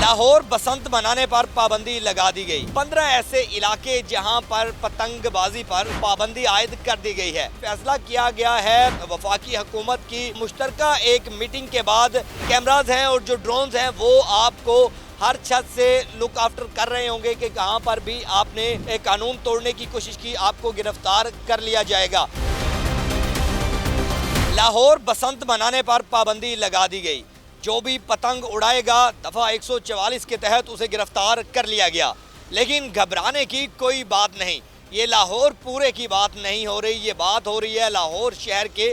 लाहौर बसंत मनाने पर पाबंदी लगा दी गई। 15 ऐसे इलाके जहां पर पतंगबाजी पर पाबंदी आयद कर दी गई है। फैसला किया गया है वफाकी हुकूमत की मुश्तरका एक मीटिंग के बाद। कैमराज हैं और जो ड्रोन्स हैं वो आपको हर छत से लुक आफ्टर कर रहे होंगे कि कहां पर भी आपने कानून तोड़ने की कोशिश की आपको गिरफ्तार कर लिया जाएगा। लाहौर बसंत मनाने पर पाबंदी लगा दी गई। जो भी पतंग उड़ाएगा दफ़ा 144 के तहत उसे गिरफ्तार कर लिया गया। लेकिन घबराने की कोई बात नहीं, ये लाहौर पूरे की बात नहीं हो रही, ये बात हो रही है लाहौर शहर के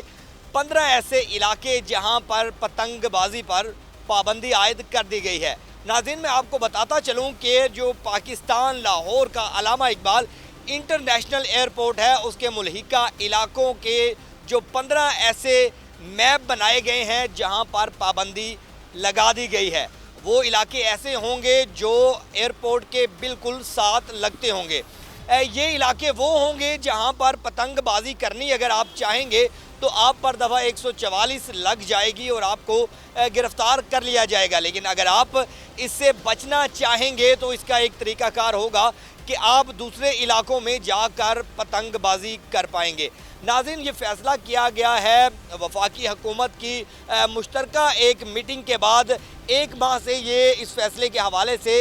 15 ऐसे इलाके जहां पर पतंगबाजी पर पाबंदी आयद कर दी गई है। नाज़रीन, मैं आपको बताता चलूं कि जो पाकिस्तान लाहौर का अल्लामा इकबाल इंटरनेशनल एयरपोर्ट है उसके मुल्हिका इलाकों के जो 15 ऐसे मैप बनाए गए हैं जहां पर पाबंदी लगा दी गई है, वो इलाके ऐसे होंगे जो एयरपोर्ट के बिल्कुल साथ लगते होंगे। ये इलाके वो होंगे जहां पर पतंगबाजी करनी अगर आप चाहेंगे तो आप पर दफ़ा 144 लग जाएगी और आपको गिरफ्तार कर लिया जाएगा। लेकिन अगर आप इससे बचना चाहेंगे तो इसका एक तरीक़ाकार होगा कि आप दूसरे इलाकों में जाकर पतंगबाजी कर पाएंगे। नाज़रीन, ये फ़ैसला किया गया है वफाकी हुकूमत की मुश्तरका एक मीटिंग के बाद। एक माह से ये इस फ़ैसले के हवाले से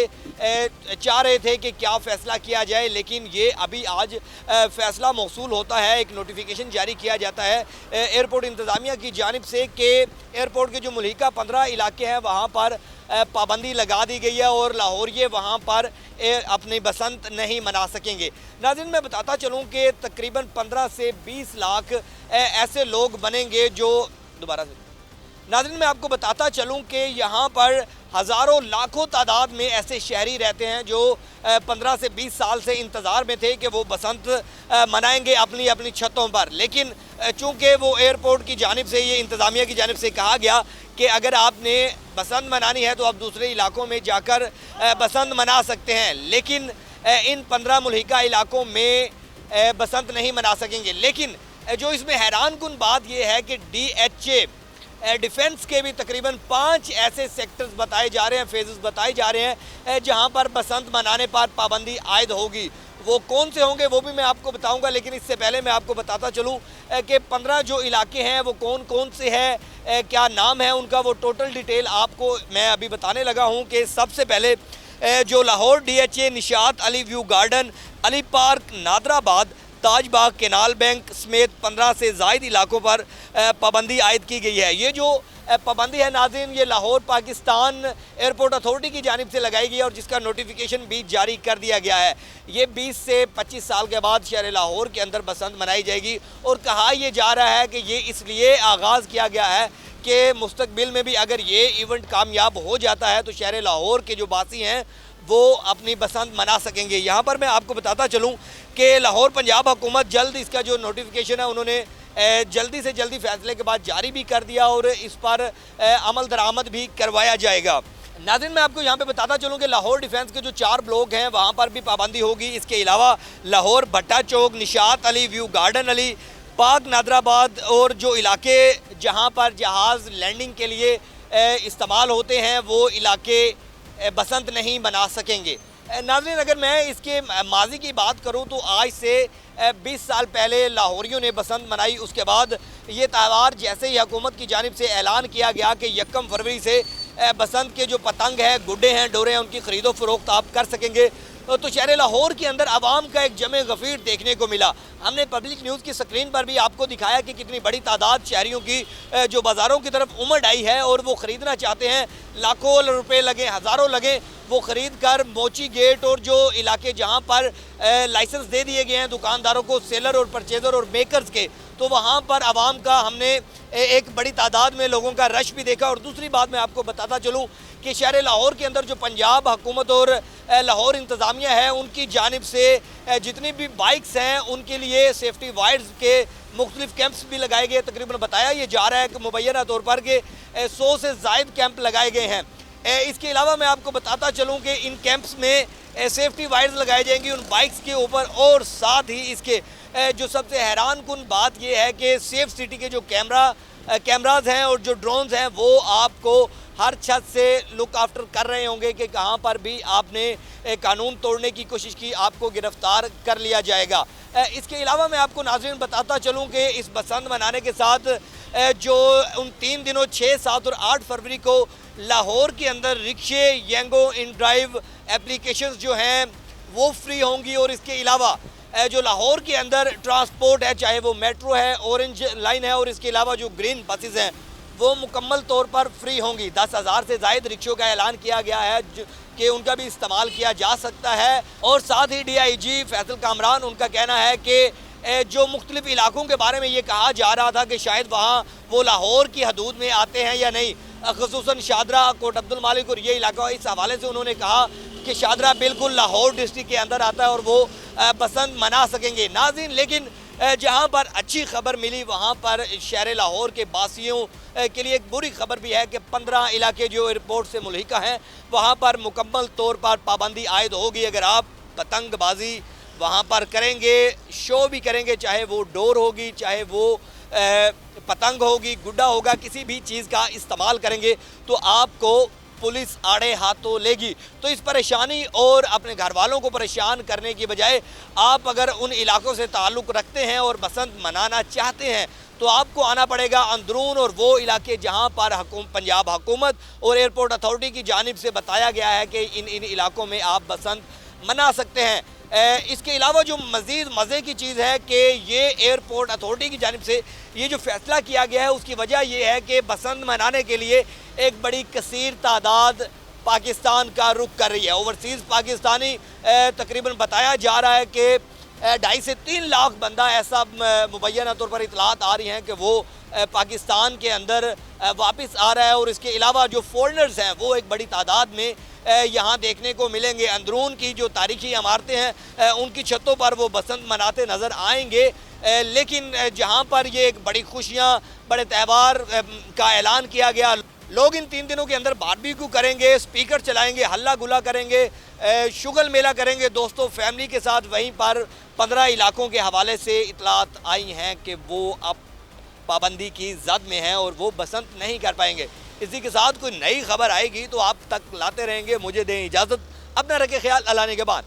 चाह रहे थे कि क्या फ़ैसला किया जाए, लेकिन ये अभी आज फ़ैसला मौसूल होता है। एक नोटिफिकेशन जारी किया जाता है एयरपोर्ट इंतज़ामिया की जानिब से कि एयरपोर्ट के जो मुल्हिका 15 इलाके हैं वहाँ पर पाबंदी लगा दी गई है और लाहौरिये वहाँ पर अपनी बसंत नहीं मना सकेंगे। नाज़रीन, मैं बताता चलूँ कि तकरीबन 15 से 20 लाख ऐसे लोग बनेंगे जो नाज़रीन, मैं आपको बताता चलूँ कि यहाँ पर हज़ारों लाखों तादाद में ऐसे शहरी रहते हैं जो 15 से 20 साल से इंतज़ार में थे कि वो बसंत मनाएंगे अपनी अपनी छतों पर। लेकिन चूँकि वो एयरपोर्ट की जानिब से, ये इंतज़ामिया की जानिब से कहा गया कि अगर आपने बसंत मनानी है तो आप दूसरे इलाकों में जाकर बसंत मना सकते हैं, लेकिन इन 15 मुल्हिका इलाकों में बसंत नहीं मना सकेंगे। लेकिन जो इसमें हैरान कुन बात यह है कि DHA डिफेंस के भी तकरीबन 5 ऐसे सेक्टर्स बताए जा रहे हैं, फेजेस बताए जा रहे हैं जहां पर बसंत मनाने पर पाबंदी आयद होगी। वो कौन से होंगे वो भी मैं आपको बताऊंगा, लेकिन इससे पहले मैं आपको बताता चलूं कि 15 जो इलाके हैं वो कौन कौन से हैं, क्या नाम है उनका, वो टोटल डिटेल आपको मैं अभी बताने लगा हूं। कि सबसे पहले जो Lahore DHA, Nishat Ali view garden, Ali park, Nadirabad, Taj Bagh, canal bank समेत 15 से ज़ायद इलाकों पर पाबंदी आयद की गई है। ये जो पाबंदी है नाज़रीन, ये लाहौर पाकिस्तान एयरपोर्ट अथॉरिटी की जानिब से लगाई गई है और जिसका नोटिफिकेशन भी जारी कर दिया गया है। ये 20 से 25 साल के बाद शहर लाहौर के अंदर बसंत मनाई जाएगी और कहा यह जा रहा है कि ये इसलिए आगाज़ किया गया है कि मुस्तकबिल में भी अगर ये इवेंट कामयाब हो जाता है तो शहर लाहौर के जो बासी हैं वो अपनी बसंत मना सकेंगे। यहाँ पर मैं आपको बताता चलूँ कि लाहौर पंजाब हुकूमत जल्द इसका जो नोटिफिकेशन है उन्होंने जल्दी से जल्दी फैसले के बाद जारी भी कर दिया और इस पर अमल दरामद भी करवाया जाएगा। नाज़रीन, मैं आपको यहाँ पे बताता चलूँ कि लाहौर डिफेंस के जो 4 ब्लॉक हैं वहाँ पर भी पाबंदी होगी। इसके अलावा Lahore Bhatta Chowk, Nishat Ali view garden, Ali park, Nadirabad और जो इलाके जहाँ पर जहाज़ लैंडिंग के लिए इस्तेमाल होते हैं वो इलाके बसंत नहीं मना सकेंगे। नाज़रीन, अगर मैं इसके माजी की बात करूं तो आज से 20 साल पहले लाहौरियों ने बसंत मनाई। उसके बाद ये त्यौहार जैसे ही हुकूमत की जानिब से ऐलान किया गया कि 1 फरवरी से बसंत के जो पतंग हैं, गुड्डे हैं, डोरे हैं, उनकी ख़रीदो फरोख्त आप कर सकेंगे, तो शहर लाहौर के अंदर आवाम का एक जमे गफ़ीर देखने को मिला। हमने पब्लिक न्यूज़ की स्क्रीन पर भी आपको दिखाया कि कितनी बड़ी तादाद शहरियों की जो बाज़ारों की तरफ उमड़ आई है और वो ख़रीदना चाहते हैं। लाखों रुपए लगे, हज़ारों लगे, वो ख़रीद कर मोची गेट और जो इलाके जहाँ पर लाइसेंस दे दिए गए हैं दुकानदारों को, सेलर और परचेज़र और मेकर्स के, तो वहाँ पर आवाम का हमने एक बड़ी तादाद में लोगों का रश भी देखा। और दूसरी बात मैं आपको बताता चलूँ कि शहर लाहौर के अंदर जो पंजाब हुकूमत और लाहौर इंतज़ामिया है उनकी जानिब से जितनी भी बाइक्स हैं उनके लिए सेफ्टी वाइड्स के मुख्तलिफ कैंप्स भी लगाए गए। तकरीबन बताया ये जा रहा है कि मुबैना तौर पर कि 100 से ज़ायद कैंप लगाए गए हैं। इसके अलावा मैं आपको बताता चलूँ कि इन कैंप्स में सेफ्टी वाइड्स लगाई जाएंगी उन बाइक्स के ऊपर। और साथ ही इसके जो सबसे हैरान कुन बात यह है कि सेफ सिटी के जो कैमरा कैमराज हैं और जो ड्रोन्स हैं वो आपको हर छत से लुक आफ्टर कर रहे होंगे कि कहाँ पर भी आपने कानून तोड़ने की कोशिश की आपको गिरफ्तार कर लिया जाएगा। इसके अलावा मैं आपको नाज़रीन बताता चलूँ कि इस बसंत मनाने के साथ जो उन 3 दिनों 6, 7 और 8 फरवरी को लाहौर के अंदर रिक्शे, यंगो इन ड्राइव एप्लीकेशंस जो हैं वो फ्री होंगी और इसके अलावा जो लाहौर के अंदर ट्रांसपोर्ट है, चाहे वो मेट्रो है, ऑरेंज लाइन है और इसके अलावा जो ग्रीन बसेस हैं वो मुकम्मल तौर पर फ्री होंगी। 10,000 से ज़ायद रिक्शों का ऐलान किया गया है कि उनका भी इस्तेमाल किया जा सकता है। और साथ ही DIG फैसल कामरान उनका कहना है कि जो मुख्तलिफ इलाकों के बारे में ये कहा जा रहा था कि शायद वहाँ वो लाहौर की हदूद में आते हैं या नहीं, ख़ुसूसन शादरा, कोट अब्दुल मालिक और ये इलाका, इस हवाले से उन्होंने कहा कि शादरा बिल्कुल लाहौर डिस्ट्रिक्ट के अंदर आता है और वो बसंत मना सकेंगे। नाज़रीन, लेकिन जहाँ पर अच्छी खबर मिली वहाँ पर शहर लाहौर के बासियों के लिए एक बुरी खबर भी है कि 15 इलाके जो एयरपोर्ट से मुल्हिका हैं वहाँ पर मुकम्मल तौर पर पाबंदी आयद होगी। अगर आप पतंगबाजी वहाँ पर करेंगे, शो भी करेंगे, चाहे वो डोर होगी, चाहे वो पतंग होगी, गुड्डा होगा, किसी भी चीज़ का इस्तेमाल करेंगे तो आपको पुलिस आड़े हाथों लेगी। तो इस परेशानी और अपने घर वालों को परेशान करने की बजाय आप अगर उन इलाकों से ताल्लुक़ रखते हैं और बसंत मनाना चाहते हैं तो आपको आना पड़ेगा अंदरून और वो इलाके जहां पर पंजाब हुकूमत और एयरपोर्ट अथॉरिटी की जानिब से बताया गया है कि इन इलाकों में आप बसंत मना सकते हैं। इसके अलावा जो मज़ीद मज़े की चीज़ है कि ये एयरपोर्ट अथॉरिटी की जानिब से ये जो फ़ैसला किया गया है उसकी वजह ये है कि बसंत मनाने के लिए एक बड़ी कसीर तादाद पाकिस्तान का रुख कर रही है। ओवरसीज़ पाकिस्तानी तकरीबन बताया जा रहा है कि 2.5 से 3 लाख बंदा ऐसा मुबैना तौर पर इतलात आ रही हैं कि वो पाकिस्तान के अंदर वापस आ रहा है और इसके अलावा जो फॉरेनर्स हैं वो एक बड़ी तादाद में यहाँ देखने को मिलेंगे। अंदरून की जो तारीखी इमारतें हैं उनकी छतों पर वो बसंत मनाते नज़र आएंगे। लेकिन जहाँ पर ये एक बड़ी खुशियाँ, बड़े त्यौहार का ऐलान किया गया, लोग इन 3 दिनों के अंदर बारबेक्यू करेंगे, स्पीकर चलाएंगे, हल्ला गुला करेंगे, शुगल मेला करेंगे दोस्तों फैमिली के साथ। वहीं पर 15 इलाकों के हवाले से इतलात आई हैं कि वो अब पाबंदी की जद में हैं और वो बसंत नहीं कर पाएंगे। इसी के साथ कोई नई खबर आएगी तो आप तक लाते रहेंगे। मुझे दें इजाज़त, अपना रखें ख्याल, अल्लाह ने के बाद।